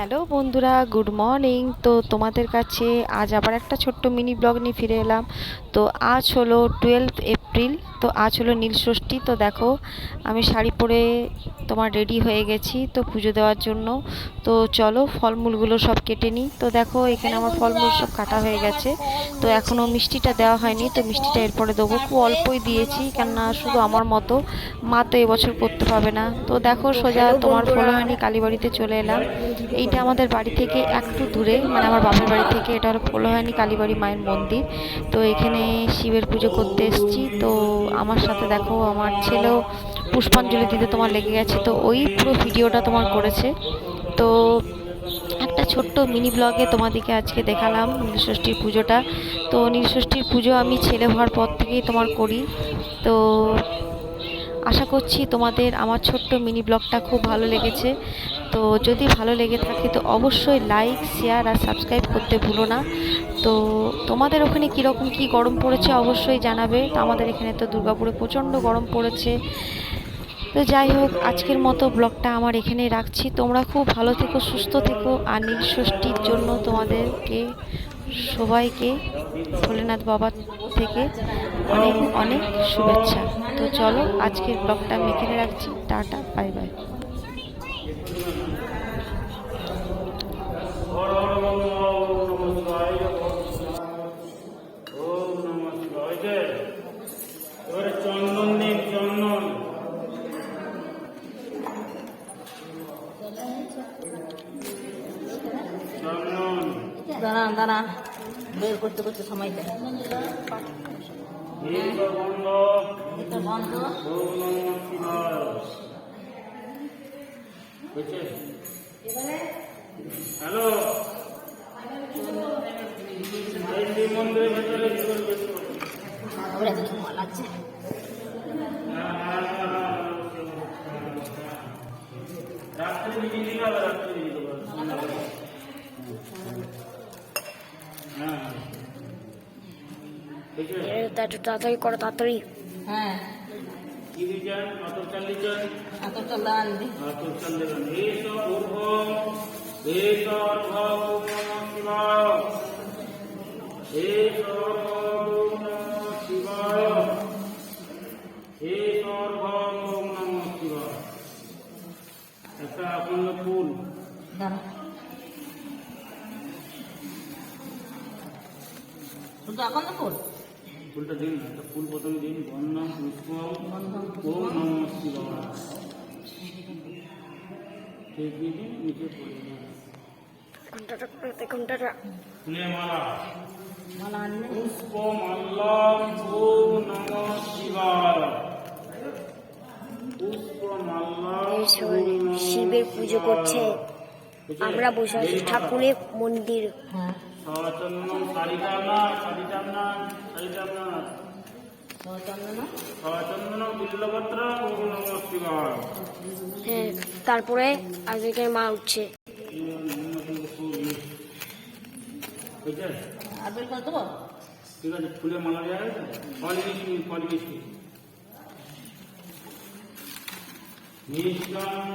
Hello বন্ধুরা, good morning. তো তোমাদের কাছে আজ আবার একটা ছোট্ট মিনি ব্লগ নিয়ে ফিরে এলাম। তো আজ হলো 12 এপ্রিল। তো আজ হলো নীলষষ্ঠী। তো দেখো আমি শাড়ি পরে তোমার রেডি হয়ে গেছি তো পুজো দেওয়ার জন্য। তো চলো ফলমূলগুলো সব কেটে নিই। তো দেখো এখানে আমার ফলমূল সব কাটা হয়ে গেছে। তো এখনও মিষ্টিটা দেওয়া হয়নি, তো মিষ্টিটা এরপরে দেবো। খুব অল্পই দিয়েছি, কেননা শুধু আমার মতো মা তো এবছর করতে পারবে না। তো দেখো সোজা তোমার ফলোহানি কালীবাড়িতে চলে এলাম। এইটা আমাদের বাড়ি থেকে একটু দূরে, মানে আমার বাপের বাড়ি থেকে। এটা হলো ফলোহানি কালীবাড়ি মায়ের মন্দির। তো এখানে শিবের পুজো করতে এসেছি। তো আমার সাথে দেখো আমার ছেলেও পুষ্পাঞ্জলি দিতে তোমার লেগে গেছে। তো ওই পুরো ভিডিওটা তোমার করেছে। তো একটা ছোট্ট মিনি ব্লগে তোমাদেরকে আজকে দেখালাম নীলষষ্ঠীর পুজোটা। তো নীলষষ্ঠীর পুজো আমি ছেলে হওয়ার পর থেকেই তোমার করি। তো আশা করছি তোমাদের আমার ছোট্ট মিনি ব্লগটা খুব ভালো লেগেছে। তো যদি ভালো লেগে থাকে তো অবশ্যই লাইক, শেয়ার আর সাবস্ক্রাইব করতে ভুলো না। তো তোমাদের ওখানে কীরকম কী গরম পড়েছে অবশ্যই জানাবে। তো আমাদের এখানে তো দুর্গাপুরে প্রচণ্ড গরম পড়েছে। তো যাই হোক, আজকের মতো ব্লগটা আমার এখানেই রাখছি। তোমরা খুব ভালো থেকো, সুস্থ থেকো। আর নীলষষ্ঠীর জন্য তোমাদেরকে সবাইকে ভোলেনাথ বাবার থেকে অনেক অনেক শুভেচ্ছা। তো চলো আজকের ব্লগটা আমি এখানে রাখছি। Tata, bye bye. চন্দন দিন, চন্দন। দাঁড়া দাঁড়া, বের করতে করতে সময় দেয়। হ্যালো, মন্দিরের ভেতরে কি করবে? ওরা তো সময় লাগছে। রাত্রে মিটিং দিতে হবে, রাত্রে দিতে হবে। হ্যাঁ, একটু তাড়াতাড়ি করো, তাড়াতাড়ি। হ্যাঁ, কি দিচ্ছেন? আতর চাল দিচ্ছেন? আতর চাল দান দি। আতর চাল দেবেন। এস উর্ভম, এস অর্ভম, ওম নমঃ শিবায়। এস অর্ভম, ওম নমঃ শিবায়। এস অর্ভম, ওম নমঃ শিবায়। একটা আকন্দ ফুল। দাঁড়া, শুধু এখন তো ফুল। ফুলটা দিন, একটা ফুল প্রথমে দিন। বন্ধন পুষ্পম, ওম নমঃ শিবায়। ঠিক দিয়ে নিচে পড়ে দিন। কোনটা ফুলের মালা। মালা আনলে পুষ্প মাল্লাম, ওম নমঃ শিবায়। পুষ্প মাল্লাম, শিবের পুজো করছে। আমরা বসে আছি ঠাকুরের মন্দির। হ্যাঁ, সচন্দন সারিটানা, সারিটানা, সারিটানা, সচন্দন বিল্লপত্র, ওম নমঃ শিবায়। হ্যাঁ, তারপরে আজকে মা উঠছে। আর বের করে দেবো। ঠিক আছে, ফুলের মালা দেওয়া হয়েছে। ফল মিষ্টি, ফল মিষ্টি। মিষ্টান্ন